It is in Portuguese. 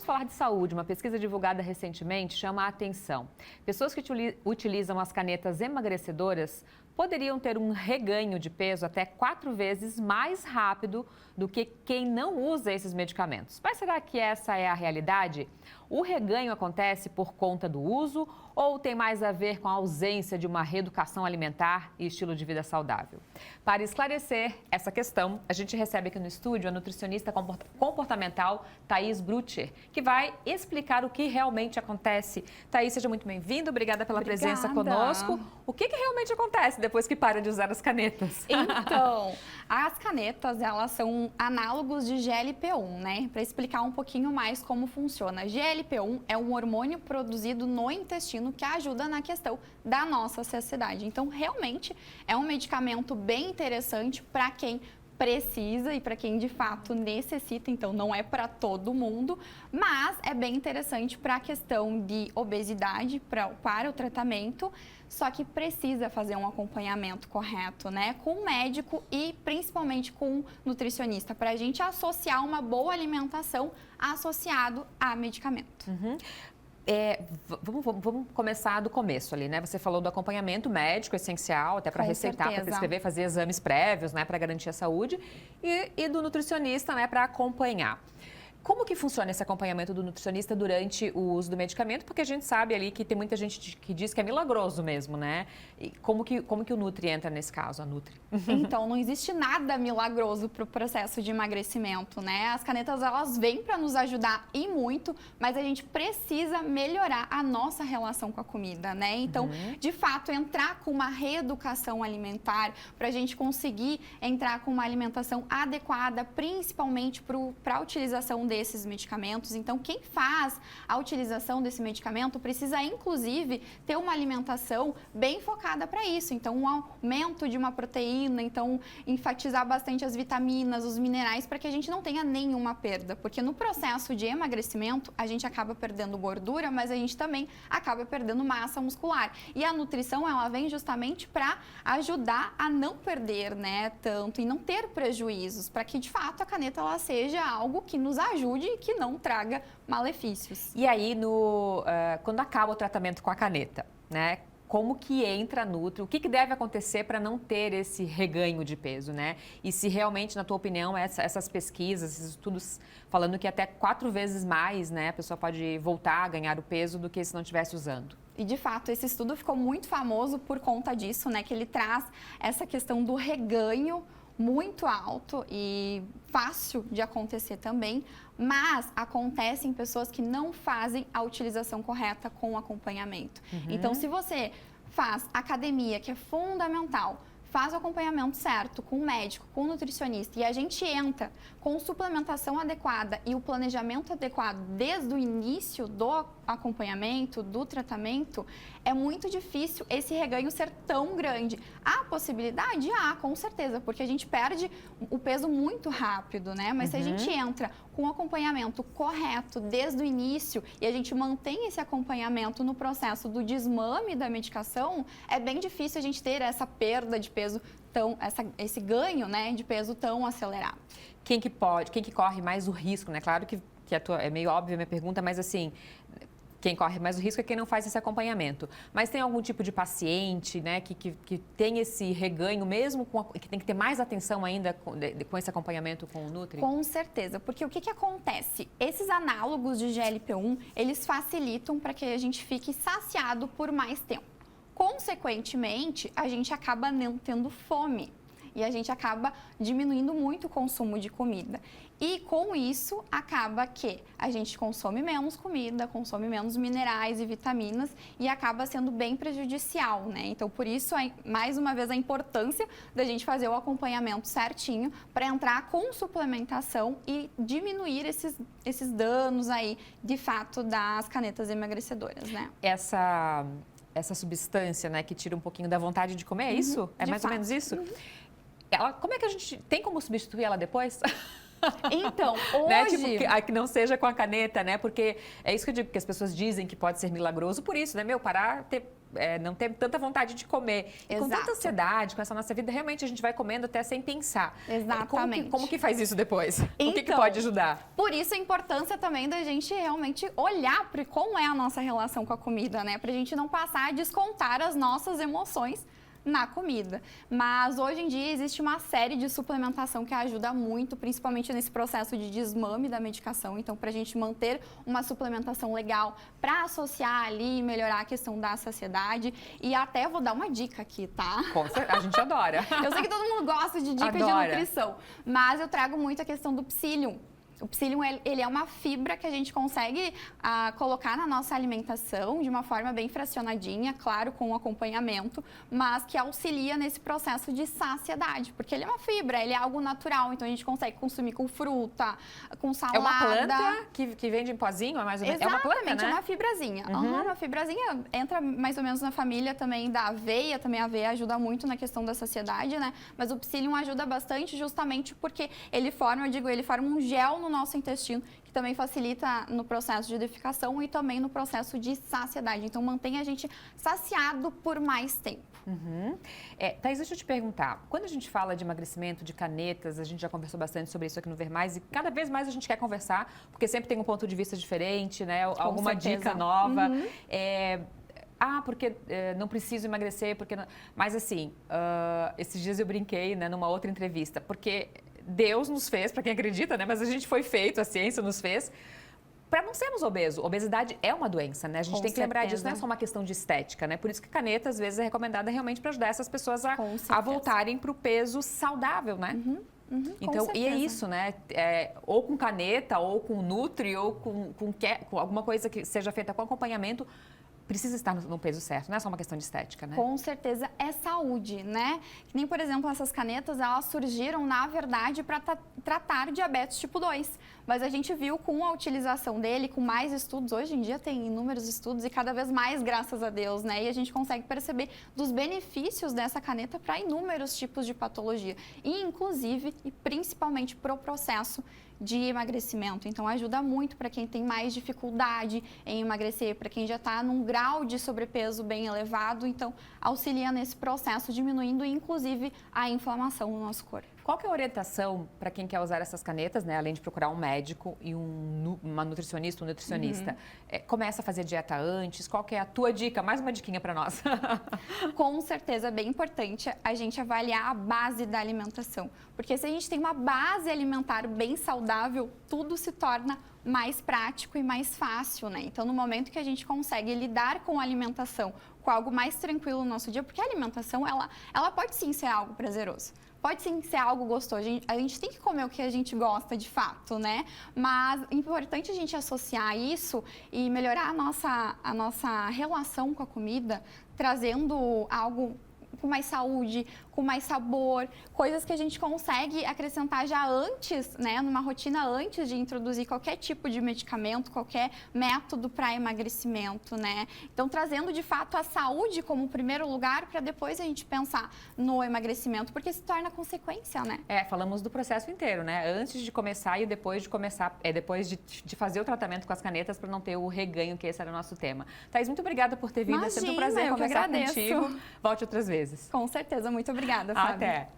falar de saúde. Uma pesquisa divulgada recentemente chama a atenção. Pessoas que utilizam as canetas emagrecedoras poderiam ter um reganho de peso até 4 vezes mais rápido do que quem não usa esses medicamentos. Mas será que essa é a realidade? O reganho acontece por conta do uso ou tem mais a ver com a ausência de uma reeducação alimentar e estilo de vida saudável? Para esclarecer essa questão, a gente recebe aqui no estúdio a nutricionista comportamental Thaís Brutcher, que vai explicar o que realmente acontece. Thaís, seja muito bem-vinda, obrigada pela presença conosco. O que realmente acontece depois que para de usar as canetas? Então, as canetas, elas são análogos de GLP-1, né? Para explicar um pouquinho mais como funciona. GLP-1 é um hormônio produzido no intestino que ajuda na questão da nossa saciedade. Então, realmente, é um medicamento bem interessante para quem precisa e para quem de fato necessita, então não é para todo mundo, mas é bem interessante para a questão de obesidade, para o tratamento, só que precisa fazer um acompanhamento correto, né, com o médico e principalmente com o nutricionista, para a gente associar uma boa alimentação associado a medicamento. Vamos começar do começo ali, né? Você falou do acompanhamento médico essencial, até para receitar, para prescrever, fazer exames prévios, né, para garantir a saúde, e do nutricionista, né, para acompanhar. Como que funciona esse acompanhamento do nutricionista durante o uso do medicamento? Porque a gente sabe ali que tem muita gente que diz que é milagroso mesmo, né? E como que o Nutri entra nesse caso, a Nutri? Então, não existe nada milagroso para o processo de emagrecimento, né? As canetas, elas vêm para nos ajudar e muito, mas a gente precisa melhorar a nossa relação com a comida, né? Então, de fato, entrar com uma reeducação alimentar para a gente conseguir entrar com uma alimentação adequada, principalmente para a utilização desses medicamentos. Então, quem faz a utilização desse medicamento precisa, inclusive, ter uma alimentação bem focada para isso. Então, um aumento de uma proteína, então, enfatizar bastante as vitaminas, os minerais, para que a gente não tenha nenhuma perda. Porque no processo de emagrecimento, a gente acaba perdendo gordura, mas a gente também acaba perdendo massa muscular. E a nutrição, ela vem justamente para ajudar a não perder, né, tanto e não ter prejuízos, para que, de fato, a caneta ela seja algo que nos ajude e que não traga malefícios. E aí, quando acaba o tratamento com a caneta, né? Como que entra a Nutri? O que deve acontecer para não ter esse reganho de peso, né? E se realmente, na tua opinião, essas pesquisas, esses estudos falando que até 4 vezes mais, né, a pessoa pode voltar a ganhar o peso do que se não estivesse usando? E, de fato, esse estudo ficou muito famoso por conta disso, né? Que ele traz essa questão do reganho muito alto e fácil de acontecer também, mas acontece em pessoas que não fazem a utilização correta com o acompanhamento. Então, se você faz academia, que é fundamental, faz o acompanhamento certo com o médico, com o nutricionista e a gente entra com suplementação adequada e o planejamento adequado desde o início do acompanhamento, do tratamento, é muito difícil esse reganho ser tão grande. Há possibilidade? Há, com certeza, porque a gente perde o peso muito rápido, né? Mas se a gente entra com o acompanhamento correto desde o início e a gente mantém esse acompanhamento no processo do desmame da medicação, é bem difícil a gente ter essa perda de peso esse ganho, né, de peso tão acelerado. Quem que corre mais o risco, né? Claro que é meio óbvia a minha pergunta, mas assim, quem corre mais o risco é quem não faz esse acompanhamento. Mas tem algum tipo de paciente, né, que tem esse reganho mesmo, que tem que ter mais atenção ainda com esse acompanhamento com o Nutri? Com certeza, porque o que acontece? Esses análogos de GLP-1, eles facilitam para que a gente fique saciado por mais tempo. Consequentemente, a gente acaba não tendo fome e a gente acaba diminuindo muito o consumo de comida. E com isso, acaba que a gente consome menos comida, consome menos minerais e vitaminas e acaba sendo bem prejudicial, né? Então, por isso, mais uma vez, a importância da gente fazer o acompanhamento certinho para entrar com suplementação e diminuir esses danos aí, de fato, das canetas emagrecedoras, né? Essa substância, né, que tira um pouquinho da vontade de comer, é isso? É mais ou menos isso? Como é que a gente tem como substituir ela depois? Então, Né? hoje... Tipo, que não seja com a caneta, né? Porque é isso que eu digo, que as pessoas dizem que pode ser milagroso por isso, né? Não ter tanta vontade de comer. E com tanta Exato. ansiedade, com essa nossa vida, realmente a gente vai comendo até sem pensar. Exatamente. Como que faz isso depois? O que Então, pode ajudar? Por isso a importância também da gente realmente olhar para como é a nossa relação com a comida, né? Pra gente não passar a descontar as nossas emoções na comida. Mas hoje em dia existe uma série de suplementação que ajuda muito, principalmente nesse processo de desmame da medicação. Então, para a gente manter uma suplementação legal para associar ali e melhorar a questão da saciedade. E até vou dar uma dica aqui, tá? A gente adora. Eu sei que todo mundo gosta de dica de nutrição, mas eu trago muito a questão do psyllium. O psyllium, ele é uma fibra que a gente consegue colocar na nossa alimentação de uma forma bem fracionadinha, claro, com acompanhamento, mas que auxilia nesse processo de saciedade, porque ele é uma fibra, ele é algo natural, então a gente consegue consumir com fruta, com salada. É uma planta que vende em pozinho, é mais ou menos? Exatamente, é uma planta, né? É uma fibrazinha. Uma fibrazinha entra mais ou menos na família também da aveia, também a aveia ajuda muito na questão da saciedade, né? Mas o psyllium ajuda bastante justamente porque ele forma um gel no nosso intestino, que também facilita no processo de defecação e também no processo de saciedade. Então, mantém a gente saciado por mais tempo. Thaís, deixa eu te perguntar. Quando a gente fala de emagrecimento, de canetas, a gente já conversou bastante sobre isso aqui no Ver Mais e cada vez mais a gente quer conversar, porque sempre tem um ponto de vista diferente, né? Alguma dica nova. Porque não preciso emagrecer, porque não... Mas assim, esses dias eu brinquei, né, numa outra entrevista, porque Deus nos fez, para quem acredita, né, mas a gente foi feito, a ciência nos fez, para não sermos obesos. Obesidade é uma doença, né? A gente tem que lembrar disso, não é só uma questão de estética, né? Por isso que caneta, às vezes, é recomendada realmente para ajudar essas pessoas a voltarem para o peso saudável, né? Então, e é isso, né? Ou com caneta, ou com Nutri, ou com alguma coisa que seja feita com acompanhamento, precisa estar no peso certo, não é só uma questão de estética, né? Com certeza é saúde, né? Que nem, por exemplo, essas canetas, elas surgiram, na verdade, para tratar diabetes tipo 2. Mas a gente viu com a utilização dele, com mais estudos, hoje em dia tem inúmeros estudos e cada vez mais, graças a Deus, né? E a gente consegue perceber dos benefícios dessa caneta para inúmeros tipos de patologia. E, inclusive, e principalmente para o processo de emagrecimento. Então, ajuda muito para quem tem mais dificuldade em emagrecer, para quem já está num grau de sobrepeso bem elevado. Então, auxilia nesse processo, diminuindo, inclusive, a inflamação no nosso corpo. Qual que é a orientação para quem quer usar essas canetas, né? Além de procurar um médico e uma nutricionista, um nutricionista? Começa a fazer dieta antes? Qual que é a tua dica? Mais uma diquinha para nós. Com certeza é bem importante a gente avaliar a base da alimentação. Porque se a gente tem uma base alimentar bem saudável, tudo se torna mais prático e mais fácil, né? Então, no momento que a gente consegue lidar com a alimentação, com algo mais tranquilo no nosso dia, porque a alimentação, ela pode sim ser algo prazeroso. Pode sim ser algo gostoso. A gente tem que comer o que a gente gosta de fato, né? Mas é importante a gente associar isso e melhorar a nossa relação com a comida, trazendo algo com mais saúde, com mais sabor, coisas que a gente consegue acrescentar já antes, né, numa rotina antes de introduzir qualquer tipo de medicamento, qualquer método para emagrecimento, né? Então, trazendo de fato a saúde como primeiro lugar para depois a gente pensar no emagrecimento, porque se torna consequência, né? Falamos do processo inteiro, né? Antes de começar e depois de começar, depois de fazer o tratamento com as canetas para não ter o reganho, que esse era o nosso tema. Thaís, muito obrigada por ter vindo, é sempre um prazer conversar contigo. Volte outras vezes. Com certeza, muito obrigada, Fábio. Até!